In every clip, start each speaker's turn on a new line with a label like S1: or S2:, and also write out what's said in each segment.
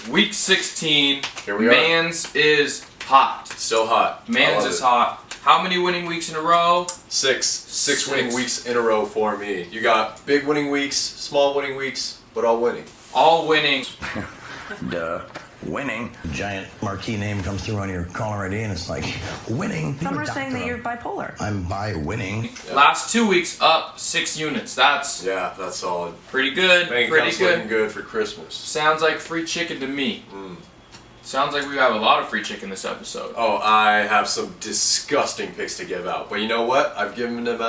S1: Week 16.
S2: Here we are.
S1: Mans is hot.
S2: Still hot.
S1: Mans is hot. How many winning weeks in a row?
S2: Six winning weeks in a row for me. You got big winning weeks, small winning weeks, but all winning.
S1: All winning.
S3: Duh. Winning. Giant marquee name comes through on your caller ID and it's like, winning.
S4: Some are saying that you're bipolar.
S3: I'm by winning.
S1: Yeah. Last 2 weeks up 6 units. That's
S2: solid.
S1: Pretty good.
S2: Bank
S1: pretty
S2: account's
S1: good.
S2: looking good for Christmas.
S1: Sounds like free chicken to me. Sounds like we have a lot of free chicken this episode.
S2: Oh, I have some disgusting picks to give out. But you know what? I've given them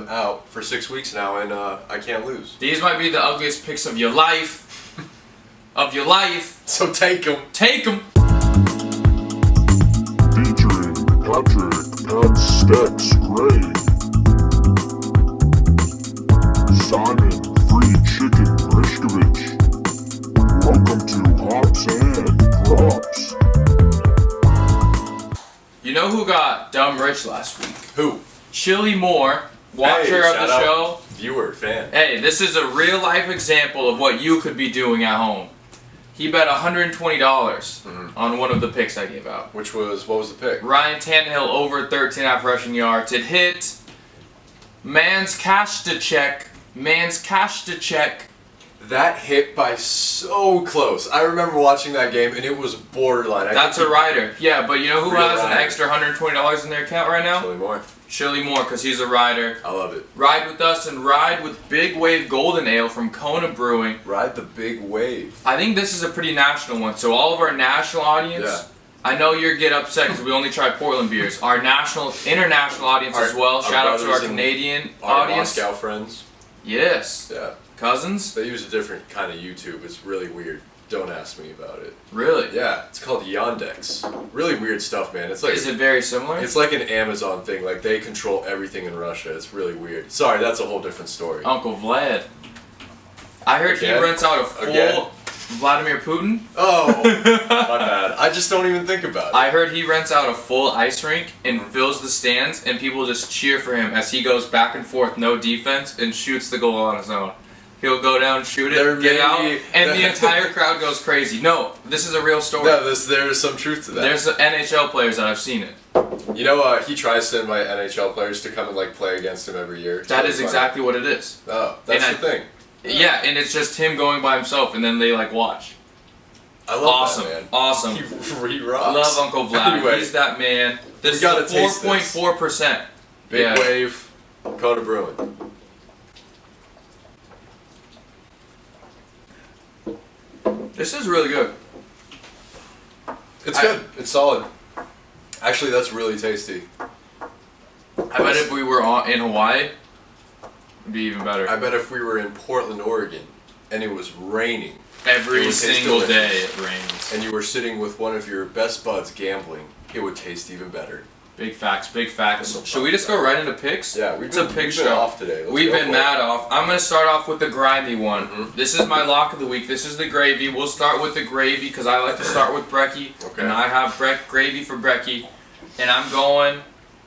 S2: out for 6 weeks now, and I can't lose.
S1: These might be the ugliest picks of your life.
S2: So take them.
S1: Take them.
S5: Featuring Patrick and Stex Gray, Simon Free Chicken Brishkovich. Welcome to Hops and Props.
S1: You know who got dumb rich last week?
S2: Who?
S1: Chili Moore, watcher of the show.
S2: Viewer, fan.
S1: Hey, this is a real life example of what you could be doing at home. He bet $120 on one of the picks I gave out.
S2: What was the pick?
S1: Ryan Tannehill over 13.5 rushing yards. It hit. Man's cash to check.
S2: That hit by so close. I remember watching that game and it was borderline.
S1: That's a rider. Yeah, but you know who
S2: Real
S1: has an
S2: rider.
S1: extra $120 in their account right now?
S2: Chili Moore.
S1: Chili Moore, because he's a rider.
S2: I love it.
S1: Ride with us and ride with Big Wave Golden Ale from Kona Brewing.
S2: Ride the big wave.
S1: I think this is a pretty national one. So all of our national audience, I know you get upset because we only try Portland beers. Our international audience as well. Shout out to our Canadian
S2: our
S1: audience.
S2: Moscow friends.
S1: Yes.
S2: Yeah.
S1: Cousins?
S2: They use a different kind of YouTube. It's really weird. Don't ask me about it.
S1: Really?
S2: Yeah, it's called Yandex. Really weird stuff, man. It's like
S1: Is it very similar?
S2: It's like an Amazon thing. Like they control everything in Russia. It's really weird. Sorry, that's a whole different story.
S1: Uncle Vlad. I heard he rents out a full Vladimir Putin.
S2: Oh, my bad. I just don't even think about it.
S1: I heard he rents out a full ice rink and fills the stands, and people just cheer for him as he goes back and forth, no defense, and shoots the goal on his own. He'll go down, shoot it, get out, and the entire crowd goes crazy. No, this is a real story.
S2: No, there's some truth to that.
S1: There's NHL players that I've seen it.
S2: You know, he tries to invite NHL players to come and like play against him every year.
S1: That is exactly what it is.
S2: Oh, that's the thing.
S1: Yeah, and it's just him going by himself, and then they like watch.
S2: I love that, man.
S1: Awesome.
S2: He rocks.
S1: Love Uncle Vlad.
S2: Anyway,
S1: he's that man. This is
S2: gotta taste
S1: 4.4%.
S2: Big Wave, Kona Brewing.
S1: This is really good.
S2: It's good. It's solid. Actually, that's really tasty.
S1: I bet if we were in Hawaii, it'd be even better.
S2: I bet if we were in Portland, Oregon, and it was raining.
S1: Every single day it rains.
S2: And you were sitting with one of your best buds gambling, it would taste even better.
S1: Big facts, big facts. Should we just go right into picks?
S2: Yeah,
S1: it's a pick show.
S2: Off today.
S1: We've been mad off. I'm going to start off with the grimy one. This is my lock of the week. This is the gravy. We'll start with the gravy because I like to start with Brecky.
S2: Okay.
S1: And I have gravy for Brecky. And I'm going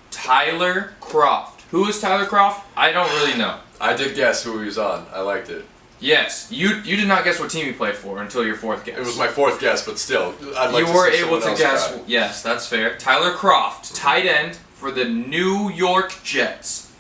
S1: Tyler Croft. Who is Tyler Croft? I don't really know.
S2: I did guess who he was on. I liked it.
S1: Yes, you did not guess what team he played for until your fourth guess.
S2: It was my fourth guess, but still, I'd like
S1: you were able to guess. Yes, that's fair. Tyler Croft, tight end for the New York Jets.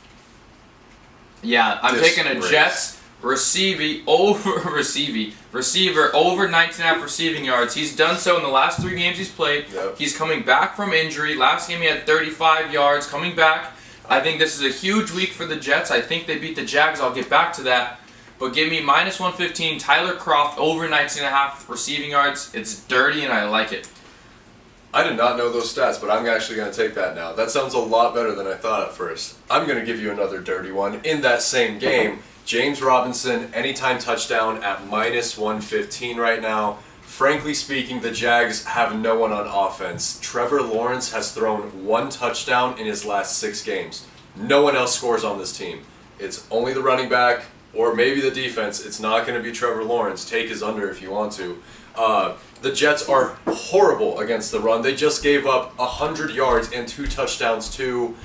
S1: Yeah, I'm taking a Jets receiver over 19.5 receiving yards. He's done so in the last 3 games he's played.
S2: Yep.
S1: He's coming back from injury. Last game he had 35 yards. Coming back. I think this is a huge week for the Jets. I think they beat the Jags. I'll get back to that. But give me minus 115, Tyler Croft over 19.5 receiving yards. It's dirty and I like it.
S2: I did not know those stats, but I'm actually going to take that now. That sounds a lot better than I thought at first. I'm going to give you another dirty one. In that same game, James Robinson, anytime touchdown at minus 115 right now. Frankly speaking, the Jags have no one on offense. Trevor Lawrence has thrown 1 touchdown in his last 6 games. No one else scores on this team. It's only the running back, or maybe the defense. It's not going to be Trevor Lawrence. Take his under if you want to. The Jets are horrible against the run. They just gave up 100 yards and 2 touchdowns to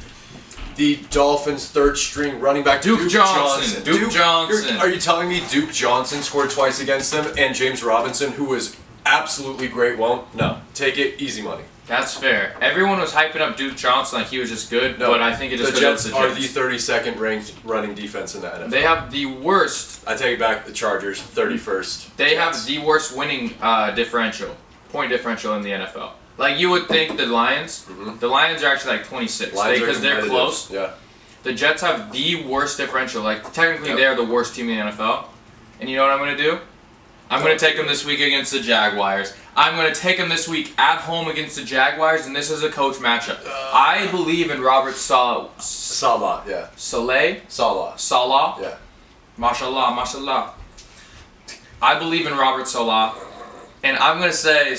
S2: the Dolphins' third-string running back,
S1: Duke Johnson. Duke Johnson.
S2: Are you telling me Duke Johnson scored twice against them, and James Robinson, who was absolutely great, won't? No. Take it. Easy money.
S1: That's fair. Everyone was hyping up Duke Johnson like he was just good,
S2: No,
S1: but I think it just
S2: the
S1: goes
S2: Jets
S1: to
S2: are the 32nd ranked running defense in the NFL.
S1: They have the worst.
S2: I take back the Chargers, 31st.
S1: They
S2: Jets.
S1: have the worst winning point differential in the NFL. Like you would think the Lions. The Lions are actually like 26 because they're close.
S2: Yeah.
S1: The Jets have the worst differential. Like technically,
S2: Yep.
S1: they're the worst team in the NFL. And you know what I'm going to do? I'm going to take them this week against the Jaguars. I'm going to take them this week at home against the Jaguars, and this is a coach matchup. I believe in Robert
S2: Salah, yeah.
S1: Saleh.
S2: Salah. Yeah.
S1: Mashallah, mashallah. I believe in Robert Salah, and I'm going to say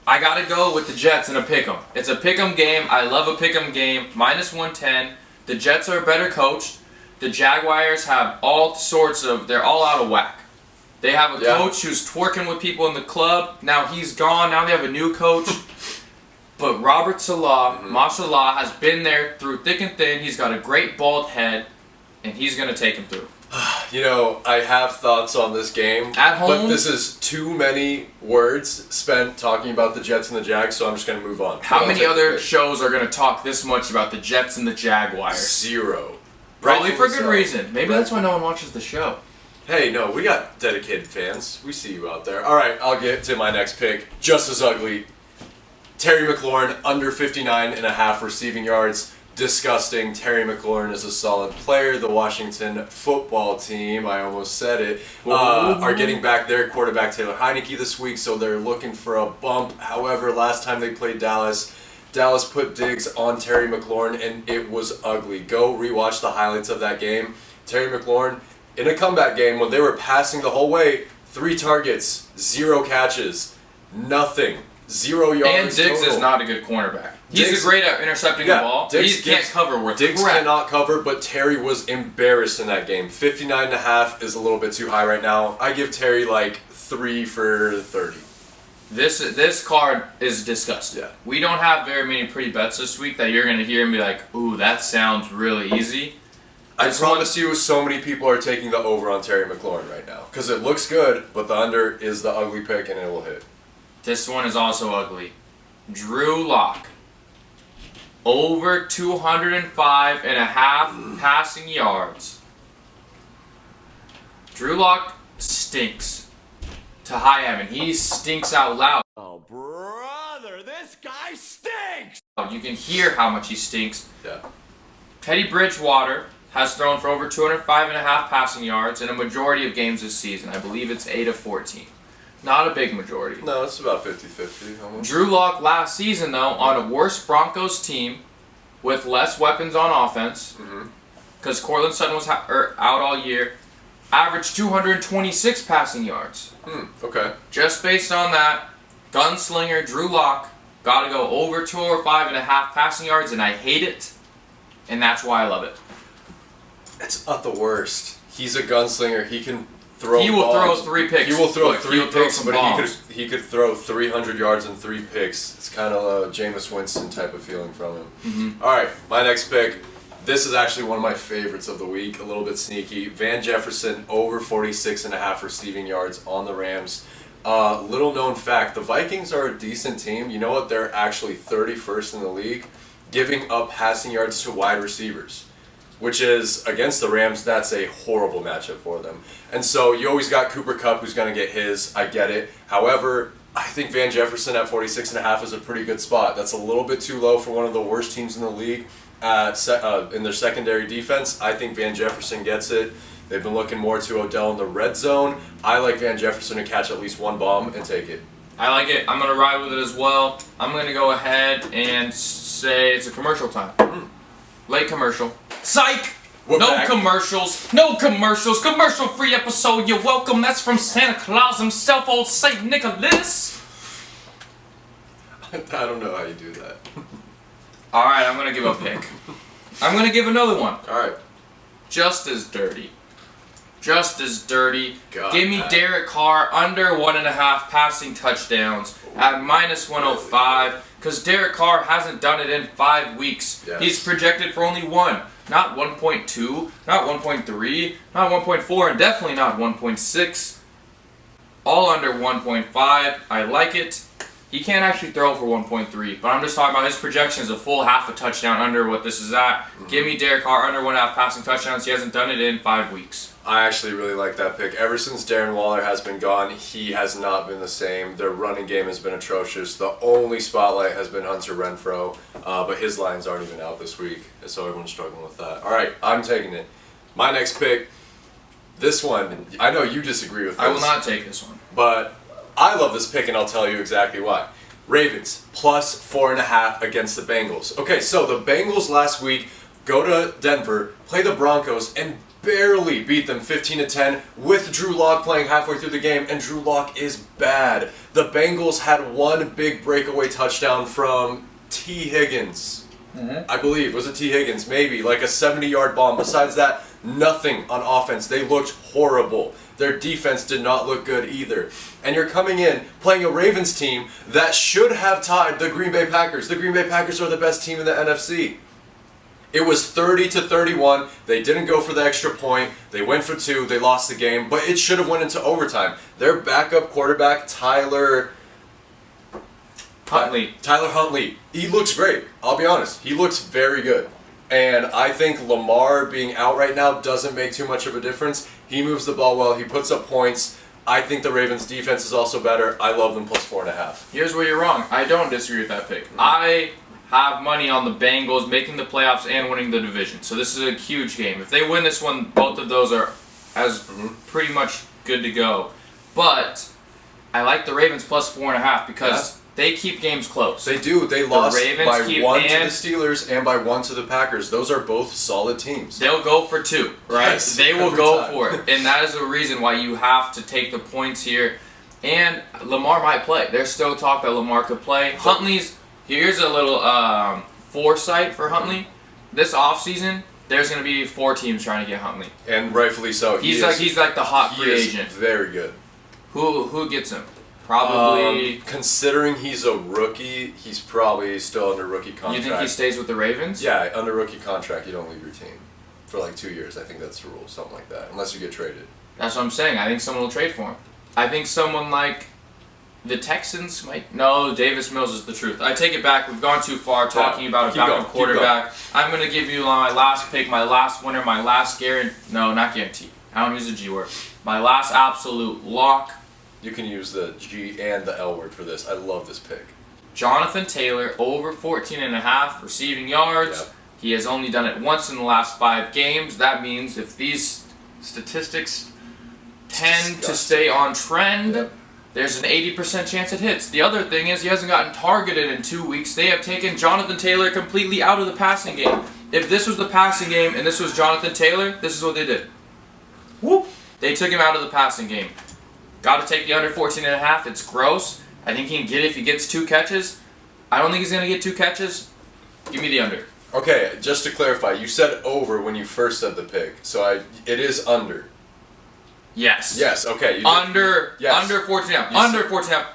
S1: I got to go with the Jets in a pick'em. It's a pick'em game. I love a pick'em game. -110. The Jets are better coached. The Jaguars have they're all out of whack. They have a coach who's twerking with people in the club. Now he's gone. Now they have a new coach. But Robert Salah, mashallah, has been there through thick and thin. He's got a great bald head, and he's going to take him through.
S2: You know, I have thoughts on this game.
S1: At home?
S2: But this is too many words spent talking about the Jets and the Jags, so I'm just going to move on.
S1: How many other shows are going to talk this much about the Jets and the Jaguars?
S2: Zero.
S1: Probably for good
S2: so.
S1: reason. Maybe that's why no one watches the show.
S2: Hey, no, we got dedicated fans. We see you out there. All right, I'll get to my next pick. Just as ugly. Terry McLaurin, under 59.5 receiving yards. Disgusting. Terry McLaurin is a solid player. The Washington football team, I almost said it, are getting back their quarterback Taylor Heineke this week, so they're looking for a bump. However, last time they played Dallas put Diggs on Terry McLaurin, and it was ugly. Go rewatch the highlights of that game. Terry McLaurin, in a comeback game, when they were passing the whole way, 3 targets, 0 catches, nothing. 0 yards.
S1: And Diggs
S2: total.
S1: is not a good cornerback. He's great at intercepting the ball. He can't cover worth
S2: Diggs
S1: crap.
S2: cannot cover, but Terry was embarrassed in that game. 59.5 is a little bit too high right now. I give Terry like 3 for 30.
S1: This card is disgusting.
S2: Yeah.
S1: We don't have very many pretty bets this week that you're going to hear and be like, ooh, that sounds really easy.
S2: I promise you, so many people are taking the over on Terry McLaurin right now. Because it looks good, but the under is the ugly pick and it will hit.
S1: This one is also ugly. Drew Lock. Over 205.5 passing yards. Drew Lock stinks to high heaven. He stinks out loud.
S3: Oh, brother, this guy stinks!
S1: You can hear how much he stinks.
S2: Yeah.
S1: Teddy Bridgewater has thrown for over 205.5 passing yards in a majority of games this season. I believe it's 8 of 14. Not a big majority.
S2: No, it's about 50-50 almost.
S1: Drew Lock last season, though, on a worse Broncos team with less weapons on offense, because Cortland Sutton was out all year, averaged 226 passing yards.
S2: Okay.
S1: Just based on that, gunslinger Drew Lock got to go over 205.5 passing yards, and I hate it, and that's why I love it.
S2: It's not the worst. He's a gunslinger. He can throw.
S1: He will
S2: bombs.
S1: throw 3 picks.
S2: He will throw
S1: Look,
S2: 3
S1: he'll throw
S2: picks,
S1: some
S2: but
S1: bombs.
S2: he could throw 300 yards and 3 picks. It's kind of a Jameis Winston type of feeling from him. All right, my next pick. This is actually one of my favorites of the week. A little bit sneaky. Van Jefferson over 46.5 receiving yards on the Rams. Little known fact: the Vikings are a decent team. You know what? They're actually 31st in the league, giving up passing yards to wide receivers, which is, against the Rams, that's a horrible matchup for them. And so you always got Cooper Kupp who's going to get his. I get it. However, I think Van Jefferson at 46.5 is a pretty good spot. That's a little bit too low for one of the worst teams in the league in their secondary defense. I think Van Jefferson gets it. They've been looking more to Odell in the red zone. I like Van Jefferson to catch at least 1 bomb and take it.
S1: I like it. I'm going to ride with it as well. I'm going to go ahead and say it's a commercial time. Late commercial. Psych!
S2: We're
S1: no
S2: back.
S1: commercials. No commercials. Commercial-free episode. You're welcome. That's from Santa Claus himself, old Saint Nicholas.
S2: I don't know how you do that.
S1: All right, I'm going to give a pick. I'm going to give another one.
S2: All right.
S1: Just as dirty. just as dirty.
S2: God,
S1: Give me
S2: Pat.
S1: Derek Carr under 1.5 passing touchdowns at minus 105 because Derek Carr hasn't done it in 5 weeks.
S2: Yes.
S1: He's projected for only 1, not 1.2, not 1.3, not 1.4, and definitely not 1.6. All under 1.5. I like it. He can't actually throw for 1.3, but I'm just talking about his projections, a full half a touchdown under what this is at. Give me Derek Carr under 1.5 passing touchdowns. He hasn't done it in 5 weeks.
S2: I actually really like that pick. Ever since Darren Waller has been gone, he has not been the same. Their running game has been atrocious. The only spotlight has been Hunter Renfrow, but his lines aren't even out this week, so everyone's struggling with that. All right, I'm taking it. My next pick, this one, I know you disagree with this.
S1: I will not take this one.
S2: But I love this pick, and I'll tell you exactly why. Ravens, plus 4.5 against the Bengals. Okay, so the Bengals last week go to Denver, play the Broncos, and barely beat them 15-10 with Drew Lock playing halfway through the game, and Drew Lock is bad. The Bengals had one big breakaway touchdown from T. Higgins. I believe. Was it T. Higgins? Maybe. Like a 70-yard bomb. Besides that, nothing on offense. They looked horrible. Their defense did not look good either. And you're coming in playing a Ravens team that should have tied the Green Bay Packers. The Green Bay Packers are the best team in the NFC. It was 30-31. They didn't go for the extra point. They went for 2. They lost the game, but it should have went into overtime. Their backup quarterback, Tyler Huntley, he looks great. I'll be honest. He looks very good. And I think Lamar being out right now doesn't make too much of a difference. He moves the ball well. He puts up points. I think the Ravens' defense is also better. I love them plus 4.5.
S1: Here's where you're wrong. I don't disagree with that pick. I have money on the Bengals making the playoffs and winning the division. So this is a huge game. If they win this one, both of those are pretty much good to go. But I like the Ravens plus 4.5 because they keep games close.
S2: They do. They lost
S1: Ravens
S2: by 1 to the
S1: and
S2: Steelers and by 1 to the Packers. Those are both solid teams.
S1: They'll go for 2, right?
S2: Yes,
S1: they will
S2: every
S1: go
S2: time.
S1: for it. And that is the reason why you have to take the points here. And Lamar might play. There's still talk that Lamar could play. Here's a little foresight for Huntley. This offseason, there's going to be 4 teams trying to get Huntley.
S2: And rightfully so.
S1: He's like the hot free agent.
S2: Very good.
S1: Who gets him? Probably.
S2: Considering he's a rookie, he's probably still under rookie contract.
S1: You think he stays with the Ravens?
S2: Yeah, under rookie contract, you don't leave your team for like 2 years. I think that's the rule, something like that, unless you get traded.
S1: That's what I'm saying. I think someone will trade for him. I think someone like the Texans might. No, Davis Mills is the truth. I take it back. We've gone too far talking about a backup quarterback. I'm going to give you my last pick, my last winner, my last guarantee. No, not guarantee. I don't use the G word. My last absolute lock.
S2: You can use the G and the L word for this. I love this pick.
S1: Jonathan Taylor, over 14.5 receiving yards.
S2: Yep.
S1: He has only done it once in the last 5 games. That means if these statistics tend to stay on trend, there's an 80% chance it hits. The other thing is he hasn't gotten targeted in 2 weeks. They have taken Jonathan Taylor completely out of the passing game. If this was the passing game and this was Jonathan Taylor, this is what they did. Whoop! They took him out of the passing game. Got to take the under 14.5. It's gross. I think he can get it if he gets 2 catches. I don't think he's going to get 2 catches. Give me the under.
S2: Okay, just to clarify, you said over when you first said the pick, so it is under.
S1: Yes.
S2: Yes, okay.
S1: Under 14.5. Under 14.5.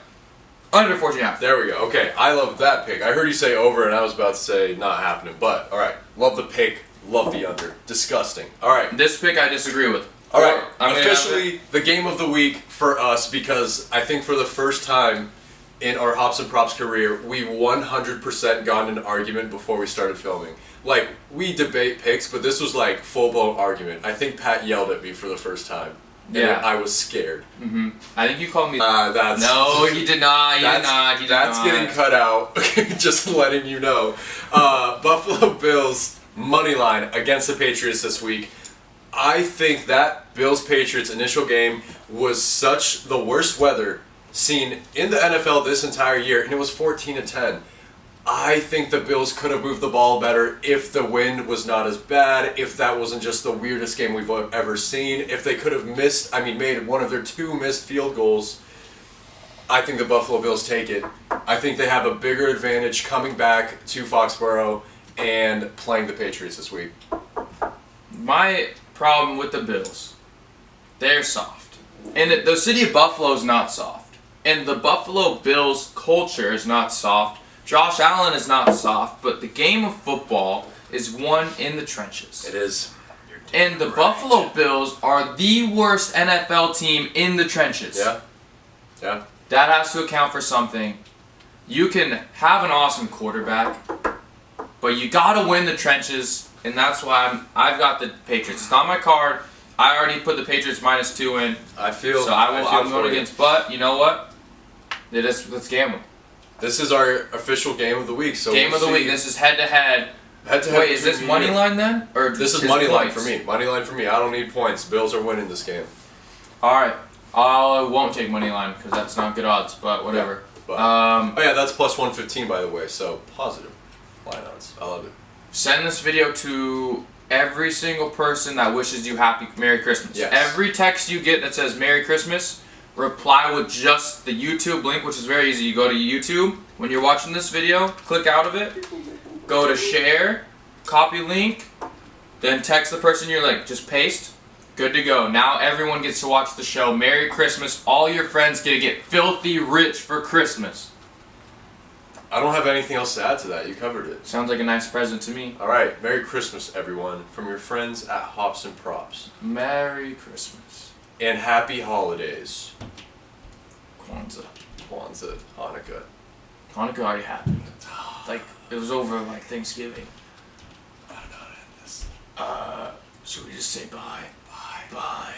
S1: Under 14.5.
S2: There we go. Okay, I love that pick. I heard you say over, and I was about to say not happening, but all right. Love the pick. Love the under. Disgusting. All right.
S1: This pick I disagree with.
S2: All right,
S1: I'm
S2: officially the game of the week for us because I think for the first time in our Hops and Props career, we 100% got in an argument before we started filming. Like, we debate picks, but this was like full-blown argument. I think Pat yelled at me for the first time.
S1: Yeah.
S2: And I was scared.
S1: Mm-hmm. I think you called me...
S2: That's...
S1: No, he did not. He did not.
S2: That's getting cut out. Just letting you know. Buffalo Bills money line against the Patriots this week. I think that Bills-Patriots initial game was such the worst weather seen in the NFL this entire year, and it was 14-10. I think the Bills could have moved the ball better if the wind was not as bad, if that wasn't just the weirdest game we've ever seen, if they could have made one of their 2 missed field goals. I think the Buffalo Bills take it. I think they have a bigger advantage coming back to Foxborough and playing the Patriots this week.
S1: My problem with the Bills They're soft. And the city of Buffalo is not soft. And the Buffalo Bills culture is not soft. Josh Allen is not soft. But the game of football is won in the trenches.
S2: It is.
S1: And the Buffalo Bills are the worst NFL team in the trenches.
S2: Yeah. Yeah.
S1: That has to account for something. You can have an awesome quarterback, but you gotta win the trenches, and that's why I've got the Patriots. It's not my card. I already put the Patriots -2 in. I'm going against. But you know what? Let's gamble.
S2: This is our official game of the week. So
S1: game of the week. This is head to head. Wait, is this money line then, or
S2: this is money line for me? Money line for me. I don't need points. Bills are winning this game.
S1: All right. I won't take money line because that's not good odds. But whatever.
S2: Yeah, but, that's plus 115 by the way. So positive line odds. I love it.
S1: Send this video to every single person that wishes you happy Merry Christmas.
S2: Yes.
S1: Every text you get that says Merry Christmas, reply with just the YouTube link, which is very easy. You go to YouTube when you're watching this video, click out of it, go to share, copy link, then text the person you're like, just paste. Good to go. Now everyone gets to watch the show. Merry Christmas. All your friends get to get filthy rich for Christmas.
S2: I don't have anything else to add to that. You covered it.
S1: Sounds like a nice present to me.
S2: All right. Merry Christmas, everyone, from your friends at Hops and Props.
S1: Merry Christmas.
S2: And happy holidays.
S1: Kwanzaa.
S2: Hanukkah.
S1: Hanukkah already happened. Like, it was over like Thanksgiving.
S2: I don't know how to end this.
S1: Should we just say bye? Bye.